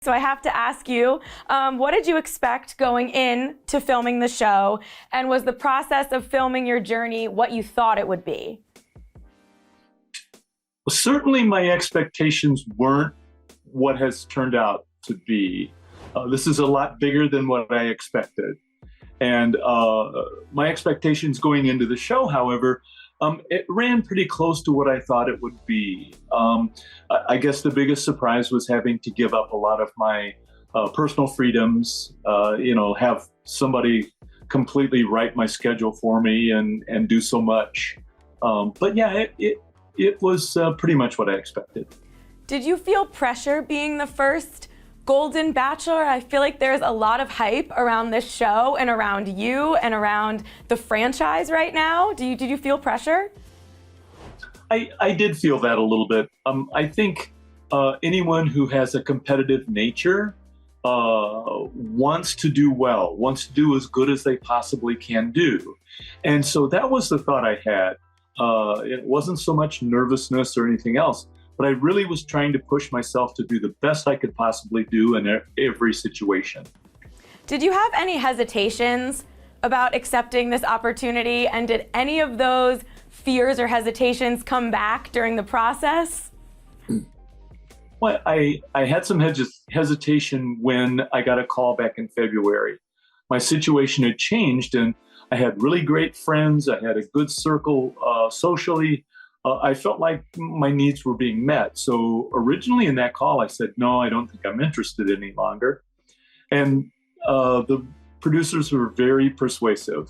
So I have to ask you, what did you expect going in to filming the show? And was the process of filming your journey what you thought it would be? Well, certainly my expectations weren't what has turned out to be. This is a lot bigger than what I expected. And my expectations going into the show, however, it ran pretty close to what I thought it would be. I guess the biggest surprise was having to give up a lot of my personal freedoms, have somebody completely write my schedule for me and do so much. But yeah, it was pretty much what I expected. Did you feel pressure being the first Golden Bachelor? I feel like there's a lot of hype around this show and around you and around the franchise right now. Did you feel pressure? I did feel that a little bit. I think anyone who has a competitive nature wants to do well, wants to do as good as they possibly can do. And so that was the thought I had. It wasn't so much nervousness or anything else, but I really was trying to push myself to do the best I could possibly do in every situation. Did you have any hesitations about accepting this opportunity? And did any of those fears or hesitations come back during the process? Well, I had some hesitation when I got a call back in February. My situation had changed and I had really great friends. I had a good circle socially. I felt like my needs were being met. So originally in that call, I said, no, I don't think I'm interested any longer. And the producers were very persuasive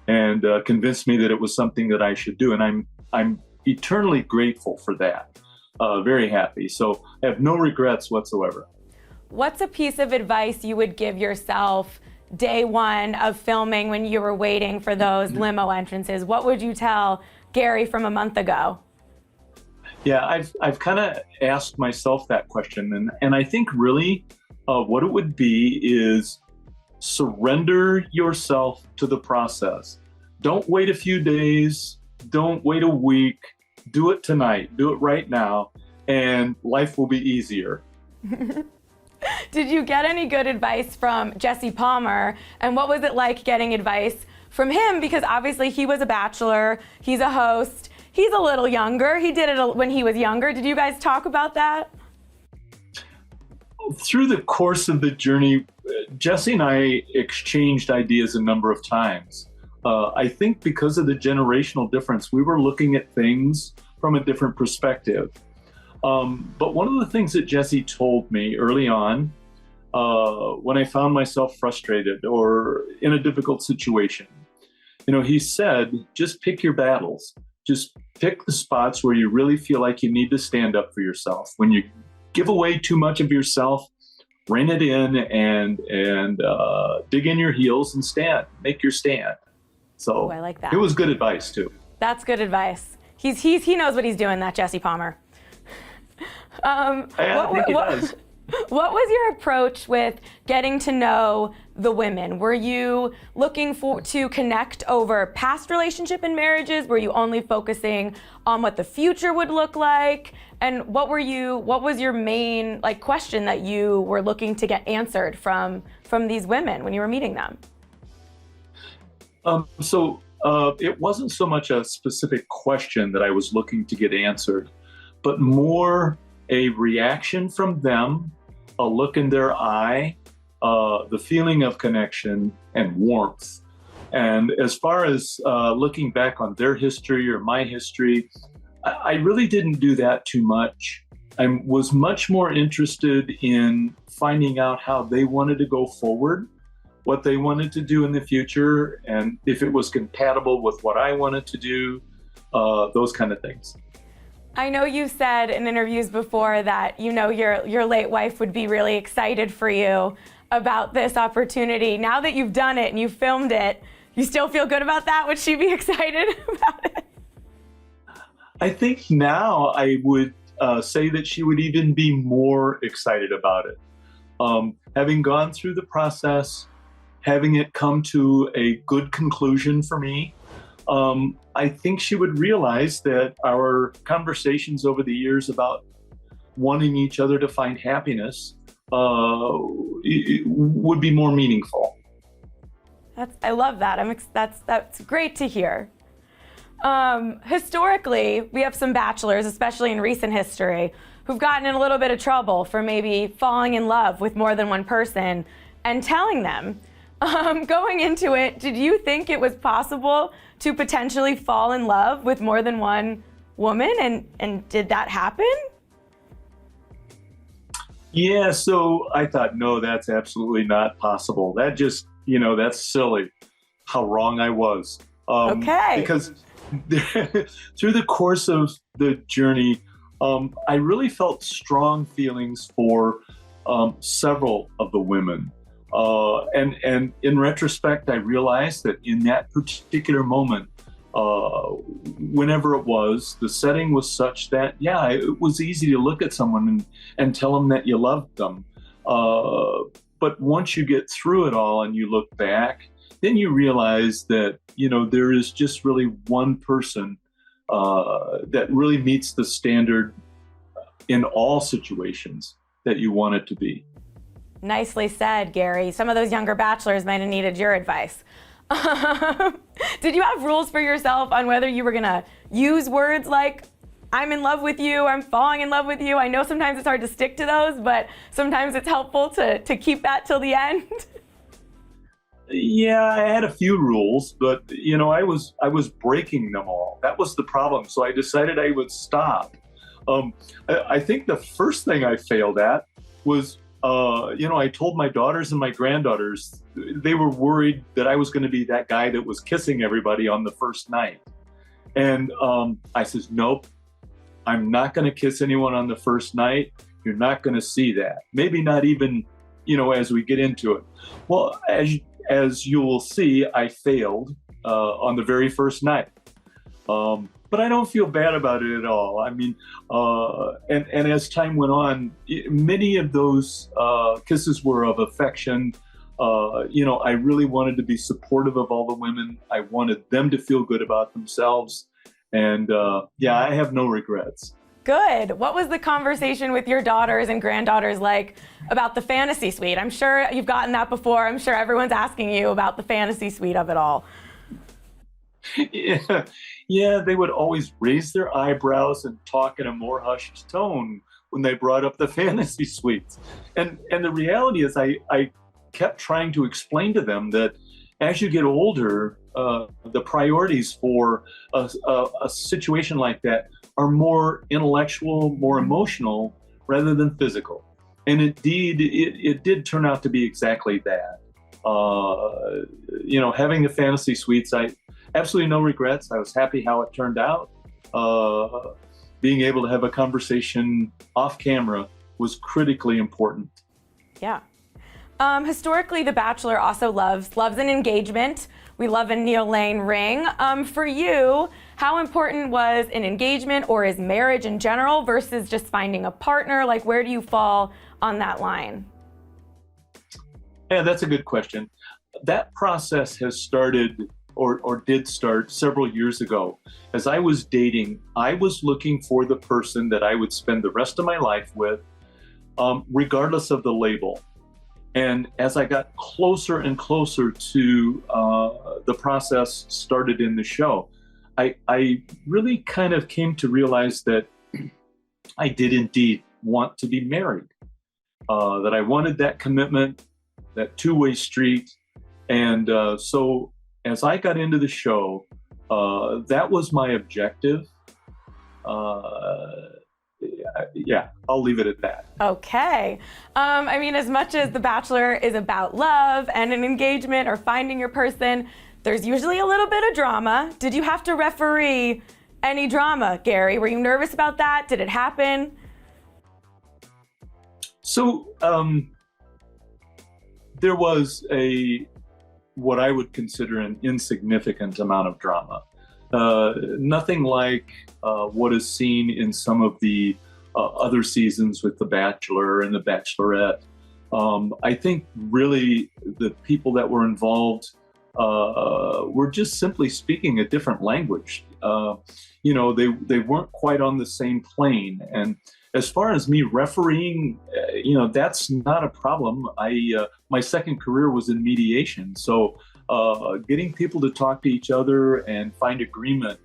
and convinced me that it was something that I should do. And I'm eternally grateful for that. Very happy. So I have no regrets whatsoever. What's a piece of advice you would give yourself day one of filming when you were waiting for those limo entrances? What would you tell Gerry from a month ago? Yeah, I've kind of asked myself that question, and I think really what it would be is surrender yourself to the process. Don't wait a few days, don't wait a week, do it tonight, do it right now, and life will be easier. Did you get any good advice from Jesse Palmer, and what was it like getting advice from him? Because obviously he was a bachelor, he's a host, he's a little younger, he did it when he was younger. Did you guys talk about that? Through the course of the journey, Jesse and I exchanged ideas a number of times. I think because of the generational difference, we were looking at things from a different perspective. But one of the things that Jesse told me early on, when I found myself frustrated or in a difficult situation, he said, just pick your battles. Just pick the spots where you really feel like you need to stand up for yourself. When you give away too much of yourself, rein it in and dig in your heels and stand. Make your stand. So I like that. It was good advice too. That's good advice. He knows what he's doing, that Jesse Palmer. I think he does. What was your approach with getting to know the women? Were you looking to connect over past relationship and marriages? Were you only focusing on what the future would look like? And what was your main question that you were looking to get answered from these women when you were meeting them? It wasn't so much a specific question that I was looking to get answered, but more a reaction from them, a look in their eye, the feeling of connection and warmth. And as far as looking back on their history or my history, I really didn't do that too much. I was much more interested in finding out how they wanted to go forward, what they wanted to do in the future, and if it was compatible with what I wanted to do, those kind of things. I know you said in interviews before that your late wife would be really excited for you about this opportunity. Now that you've done it and you've filmed it, you still feel good about that? Would she be excited about it? I think now I would say that she would even be more excited about it. Having gone through the process, having it come to a good conclusion for me, I think she would realize that our conversations over the years about wanting each other to find happiness would be more meaningful. I love that. That's great to hear. Historically, we have some bachelors, especially in recent history, who've gotten in a little bit of trouble for maybe falling in love with more than one person and telling them. Going into it, did you think it was possible to potentially fall in love with more than one woman, and did that happen? Yeah, so I thought, no, that's absolutely not possible. That just, that's silly. How wrong I was. Okay. Because through the course of the journey, I really felt strong feelings for several of the women. And in retrospect, I realized that in that particular moment, whenever it was, the setting was such that, yeah, it was easy to look at someone and tell them that you loved them. But once you get through it all and you look back, then you realize that, there is just really one person that really meets the standard in all situations that you want it to be. Nicely said, Gerry. Some of those younger bachelors might have needed your advice. Did you have rules for yourself on whether you were gonna use words like, I'm in love with you, I'm falling in love with you? I know sometimes it's hard to stick to those, but sometimes it's helpful to keep that till the end. Yeah, I had a few rules, but I was breaking them all. That was the problem. So I decided I would stop. I think the first thing I failed at was, I told my daughters and my granddaughters, they were worried that I was going to be that guy that was kissing everybody on the first night. And I says, nope, I'm not going to kiss anyone on the first night. You're not going to see that. Maybe not even, as we get into it. Well, as you will see, I failed on the very first night. But I don't feel bad about it at all. I mean, and as time went on, many of those kisses were of affection. I really wanted to be supportive of all the women. I wanted them to feel good about themselves. And I have no regrets. Good. What was the conversation with your daughters and granddaughters like about the fantasy suite? I'm sure you've gotten that before. I'm sure everyone's asking you about the fantasy suite of it all. Yeah, they would always raise their eyebrows and talk in a more hushed tone when they brought up the fantasy suites. And the reality is I kept trying to explain to them that as you get older, the priorities for a situation like that are more intellectual, more emotional, rather than physical. And indeed, it did turn out to be exactly that. Having the fantasy suites, I absolutely no regrets. I was happy how it turned out. Being able to have a conversation off camera was critically important. Yeah. Historically, The Bachelor also loves an engagement. We love a Neil Lane ring. For you, how important was an engagement or is marriage in general versus just finding a partner? Like, where do you fall on that line? Yeah, that's a good question. That process has started or did start several years ago. As I was dating, I was looking for the person that I would spend the rest of my life with, regardless of the label. And as I got closer and closer to the process started in the show, I really kind of came to realize that I did indeed want to be married, that I wanted that commitment, that two-way street. And so as I got into the show, that was my objective. Yeah, I'll leave it at that. Okay. As much as The Bachelor is about love and an engagement or finding your person, there's usually a little bit of drama. Did you have to referee any drama, Gerry? Were you nervous about that? Did it happen? So there was what I would consider an insignificant amount of drama. Nothing like what is seen in some of the other seasons with The Bachelor and The Bachelorette. I think really the people that were involved were just simply speaking a different language. They weren't quite on the same plane. And as far as me refereeing, that's not a problem. My second career was in mediation, so getting people to talk to each other and find agreement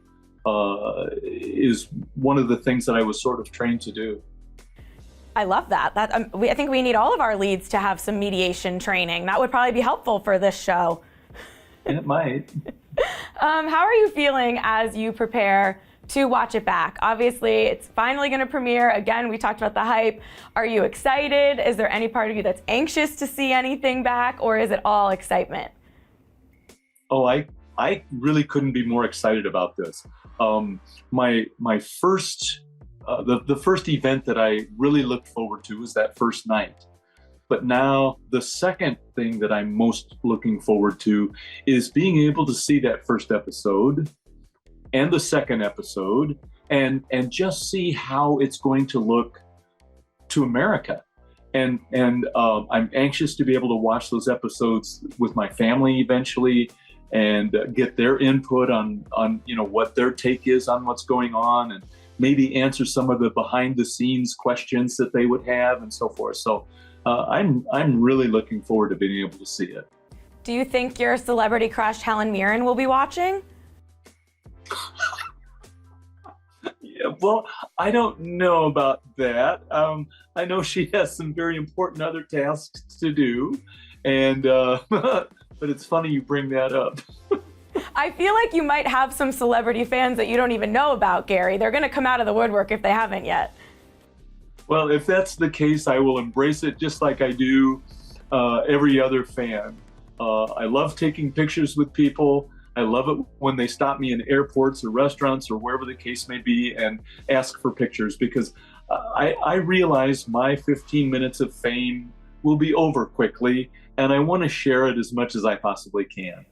is one of the things that I was sort of trained to do. I love that. I think we need all of our leads to have some mediation training. That would probably be helpful for this show. It might. How are you feeling as you prepare to watch it back? Obviously, it's finally going to premiere. Again, we talked about the hype. Are you excited? Is there any part of you that's anxious to see anything back, or is it all excitement? Oh, I really couldn't be more excited about this. My first, the first event that I really looked forward to was that first night. But now the second thing that I'm most looking forward to is being able to see that first episode and the second episode and just see how it's going to look to America. And I'm anxious to be able to watch those episodes with my family eventually and get their input on what their take is on what's going on, and maybe answer some of the behind the scenes questions that they would have and so forth. So I'm really looking forward to being able to see it. Do you think your celebrity crush Helen Mirren will be watching? Yeah, well, I don't know about that. I know she has some very important other tasks to do, and but it's funny you bring that up. I feel like you might have some celebrity fans that you don't even know about, Gerry. They're going to come out of the woodwork if they haven't yet. Well, if that's the case, I will embrace it just like I do every other fan. I love taking pictures with people. I love it when they stop me in airports or restaurants or wherever the case may be and ask for pictures, because I realize my 15 minutes of fame will be over quickly, and I want to share it as much as I possibly can.